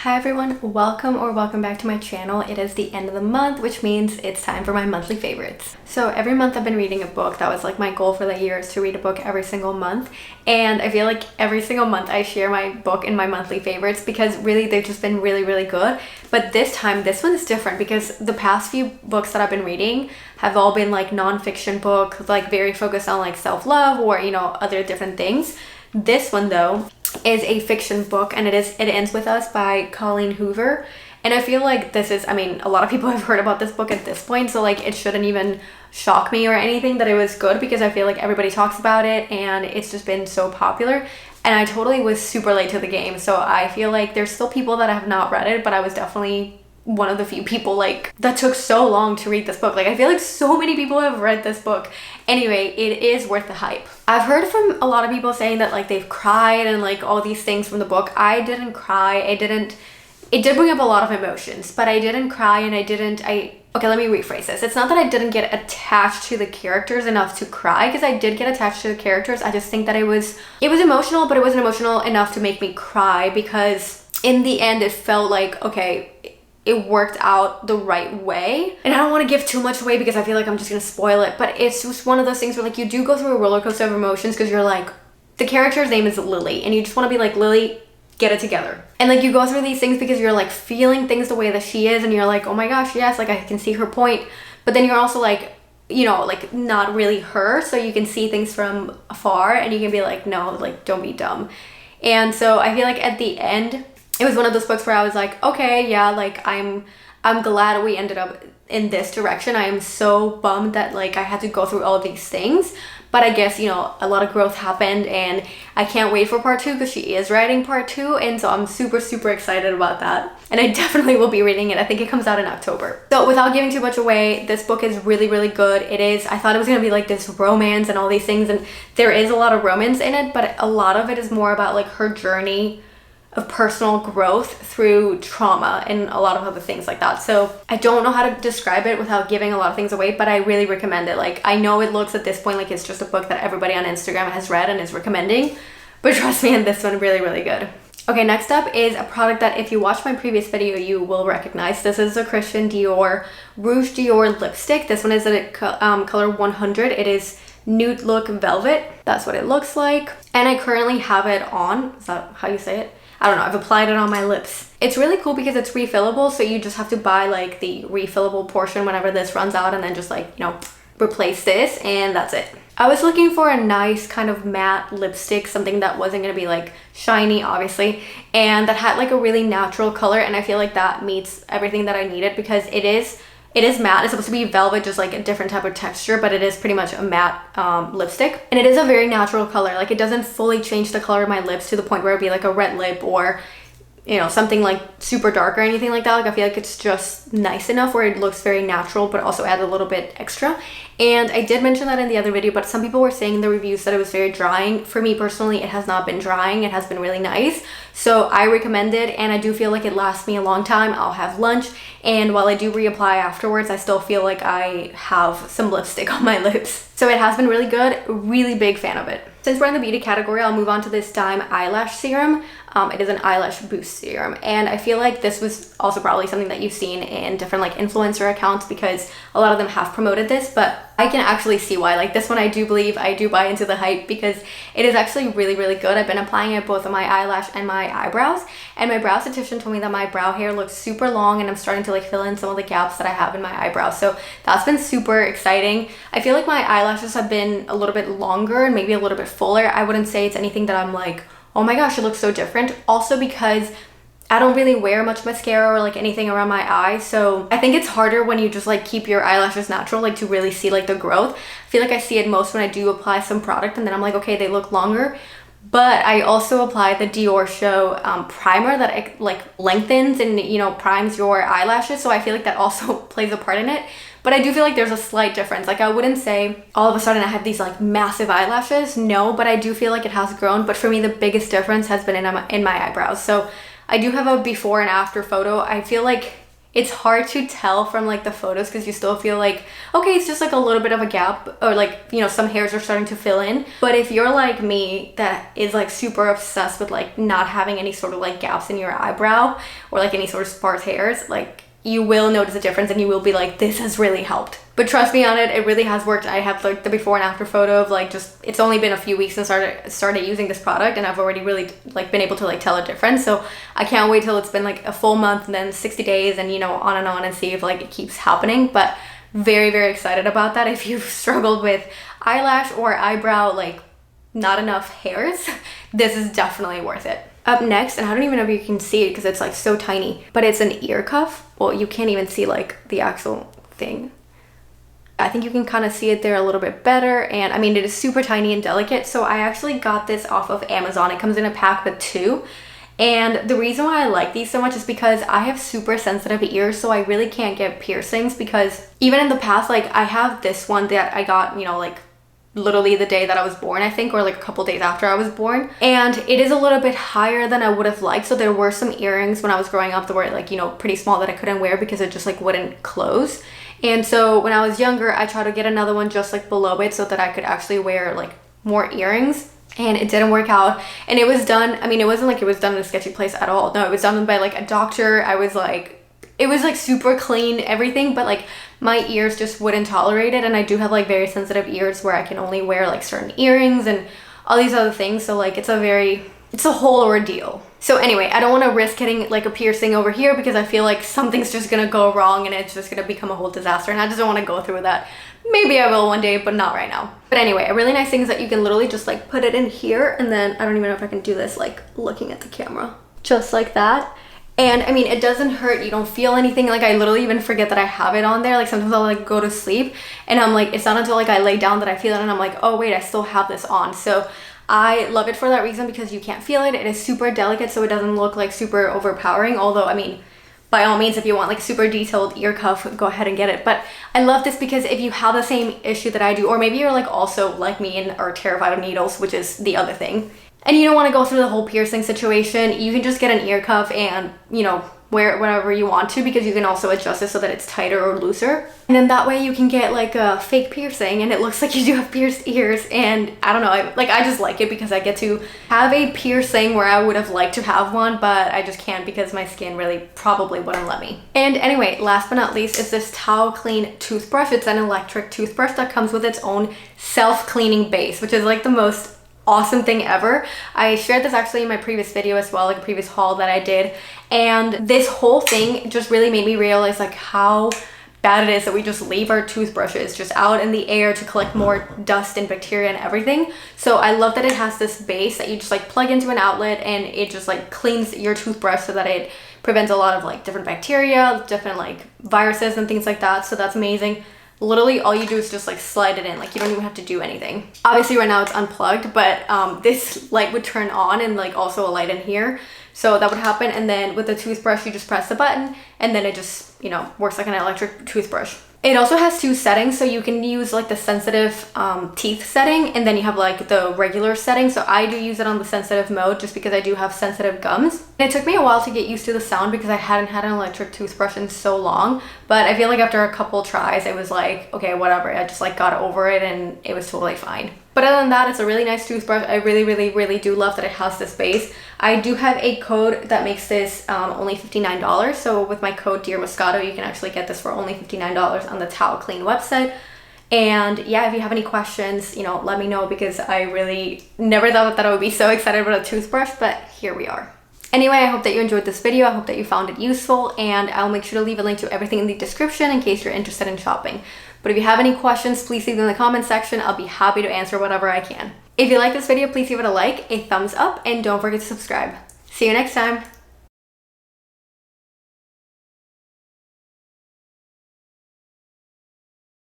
Hi everyone, welcome back to my channel. It is the end of the month, which means it's time for my monthly favorites. So every month I've been reading a book. That was like my goal for the year, is to read a book every single month. And I feel like every single month I share my book in my monthly favorites because really they've just been really good. But this time, this one is different because the past few books that I've been reading have all been like non-fiction books, like very focused on like self-love or, you know, other different things. This one though is a fiction book, and it ends with us by Colleen Hoover. And I feel like this is, I mean, a lot of people have heard about this book at this point, so like it shouldn't even shock me or anything that it was good, because I feel like everybody talks about it and it's just been so popular. And I totally was super late to the game, so I feel like there's still people that have not read it, but I was definitely one of the few people like that took so long to read this book. Like I feel like so many people have read this book. Anyway, it is worth the hype. I've heard from a lot of people saying that like they've cried and like all these things from the book. I didn't cry. It did bring up a lot of emotions, but I didn't cry, and okay, let me rephrase this. It's not that I didn't get attached to the characters enough to cry, because I did get attached to the characters. I just think that it was emotional, but it wasn't emotional enough to make me cry, because in the end it felt like, okay, it worked out the right way. And I don't want to give too much away because I feel like I'm just gonna spoil it, but it's just one of those things where like you do go through a roller coaster of emotions, because you're like, the character's name is Lily, and you just want to be like, Lily, get it together. And like you go through these things because you're like feeling things the way that she is, and you're like, oh my gosh, yes, like I can see her point. But then you're also like, you know, like not really her, so you can see things from afar and you can be like, no, like don't be dumb. And so I feel like at the end it was one of those books where I was like, okay, yeah, like I'm glad we ended up in this direction. I am so bummed that like I had to go through all of these things, but I guess, you know, a lot of growth happened, and I can't wait for part 2 because she is writing part 2, and so I'm super excited about that. And I definitely will be reading it. I think it comes out in October. So without giving too much away, this book is really good. I thought it was gonna be like this romance and all these things, and there is a lot of romance in it, but a lot of it is more about like her journey of personal growth through trauma and a lot of other things like that. So I don't know how to describe it without giving a lot of things away, but I really recommend it. Like I know it looks at this point like it's just a book that everybody on Instagram has read and is recommending, but trust me, in this one, really good. Okay, next up is a product that if you watch my previous video, you will recognize. This is a Christian Dior Rouge Dior lipstick. This one is in color 100. It is Nude Look Velvet. That's what it looks like. And I currently have it on. Is that how you say it? I don't know, I've applied it on my lips. It's really cool because it's refillable, so you just have to buy like the refillable portion whenever this runs out, and then just like, you know, replace this, and that's it. I was looking for a nice kind of matte lipstick, something that wasn't gonna be like shiny, obviously, and that had like a really natural color, and I feel like that meets everything that I needed, because it is matte. It's supposed to be velvet, just like a different type of texture, but it is pretty much a matte lipstick. And it is a very natural color. Like it doesn't fully change the color of my lips to the point where it'd be like a red lip or, you know, something like super dark or anything like that. Like I feel like it's just nice enough where it looks very natural, but also adds a little bit extra. And I did mention that in the other video, but some people were saying in the reviews that it was very drying. For me personally, it has not been drying. It has been really nice. So I recommend it, and I do feel like it lasts me a long time. I'll have lunch, and while I do reapply afterwards, I still feel like I have some lipstick on my lips. So it has been really good. Really big fan of it. Since we're in the beauty category, I'll move on to this Dime Eyelash Serum. It is an eyelash boost serum, and I feel like this was also probably something that you've seen in different like influencer accounts, because a lot of them have promoted this, but I can actually see why. Like this one, I do believe I do buy into the hype, because it is actually really good. I've been applying it both on my eyelash and my eyebrows, and my brow esthetician told me that my brow hair looks super long, and I'm starting to like fill in some of the gaps that I have in my eyebrows, so that's been super exciting. I feel like my eyelashes have been a little bit longer and maybe a little bit fuller. I wouldn't say it's anything that I'm like, oh my gosh, it looks so different. Also because I don't really wear much mascara or like anything around my eyes, so I think it's harder when you just like keep your eyelashes natural, like to really see like the growth. I feel like I see it most when I do apply some product, and then I'm like, okay, they look longer. But I also apply the Dior Show primer that like lengthens and, you know, primes your eyelashes, so I feel like that also plays a part in it. But I do feel like there's a slight difference. Like I wouldn't say all of a sudden I have these like massive eyelashes, no, but I do feel like it has grown. But for me, the biggest difference has been in my eyebrows. So I do have a before and after photo. I feel like it's hard to tell from like the photos because you still feel like, okay, it's just like a little bit of a gap, or like, you know, some hairs are starting to fill in. But if you're like me, that is like super obsessed with like not having any sort of like gaps in your eyebrow or like any sort of sparse hairs, like you will notice a difference and you will be like, this has really helped. But trust me on it, it really has worked. I have like the before and after photo of like just, it's only been a few weeks since I started using this product, and I've already really like been able to like tell a difference. So I can't wait till it's been like a full month and then 60 days and, you know, on and see if like it keeps happening. But very, very excited about that. If you've struggled with eyelash or eyebrow, like not enough hairs, this is definitely worth it. Up next, and I don't even know if you can see it because it's like so tiny, but it's an ear cuff. Well, you can't even see like the actual thing. I think you can kind of see it there a little bit better. And I mean, it is super tiny and delicate. So I actually got this off of Amazon. It comes in a pack with 2. And the reason why I like these so much is because I have super sensitive ears, so I really can't get piercings, because even in the past, like I have this one that I got, you know, like literally the day that I was born, I think, or like a couple days after I was born. And it is a little bit higher than I would have liked. So there were some earrings when I was growing up that were like, you know, pretty small that I couldn't wear because it just like wouldn't close. And so when I was younger, I tried to get another one just like below it so that I could actually wear like more earrings, and it didn't work out. And it was done, I mean, it wasn't like it was done in a sketchy place at all. No, it was done by like a doctor. I was like, it was like super clean, everything, but like my ears just wouldn't tolerate it. And I do have like very sensitive ears where I can only wear like certain earrings and all these other things. So like it's a whole ordeal. So anyway, I don't want to risk getting like a piercing over here because I feel like something's just gonna go wrong and it's just gonna become a whole disaster, and I just don't want to go through that. Maybe I will one day, but not right now. But anyway, a really nice thing is that you can literally just like put it in here, and then I don't even know if I can do this like looking at the camera. Just like that. And I mean, it doesn't hurt, you don't feel anything. Like I literally even forget that I have it on there. Like sometimes I'll like go to sleep and I'm like, it's not until like I lay down that I feel it, and I'm like, oh wait, I still have this on. So I love it for that reason, because you can't feel it. It is super delicate, so it doesn't look like super overpowering. Although, I mean, by all means, if you want like super detailed ear cuff, go ahead and get it. But I love this because if you have the same issue that I do, or maybe you're like also like me and are terrified of needles, which is the other thing, and you don't want to go through the whole piercing situation, you can just get an ear cuff and, you know, wear it whenever you want to, because you can also adjust it so that it's tighter or looser. And then that way you can get like a fake piercing and it looks like you do have pierced ears. And I don't know, I just like it because I get to have a piercing where I would have liked to have one, but I just can't because my skin really probably wouldn't let me. And anyway, last but not least is this Towel Clean toothbrush. It's an electric toothbrush that comes with its own self-cleaning base, which is like the most awesome thing ever. I shared this actually in my previous video as well, like a previous haul that I did, and this whole thing just really made me realize like how bad it is that we just leave our toothbrushes just out in the air to collect more dust and bacteria and everything. So I love that it has this base that you just like plug into an outlet, and it just like cleans your toothbrush so that it prevents a lot of like different bacteria, different like viruses and things like that. So that's amazing. Literally all you do is just like slide it in, like you don't even have to do anything. Obviously right now it's unplugged, but this light would turn on, and like also a light in here, so that would happen. And then with the toothbrush you just press the button and then it just, you know, works like an electric toothbrush. It also has 2 settings, so you can use like the sensitive teeth setting, and then you have like the regular setting. So I do use it on the sensitive mode just because I do have sensitive gums. And it took me a while to get used to the sound because I hadn't had an electric toothbrush in so long, but I feel like after a couple tries it was like, okay, whatever, I just like got over it and it was totally fine. But other than that, it's a really nice toothbrush. I really do love that it has this base. I do have a code that makes this only $59. So with my code Dear Moscato, you can actually get this for only $59 on the Towel Clean website. And yeah, if you have any questions, you know, let me know, because I really never thought that I would be so excited about a toothbrush, but here we are. Anyway, I hope that you enjoyed this video. I hope that you found it useful, and I'll make sure to leave a link to everything in the description in case you're interested in shopping. But if you have any questions, please leave them in the comment section. I'll be happy to answer whatever I can. If you like this video, please give it a like, a thumbs up, and don't forget to subscribe. See you next time.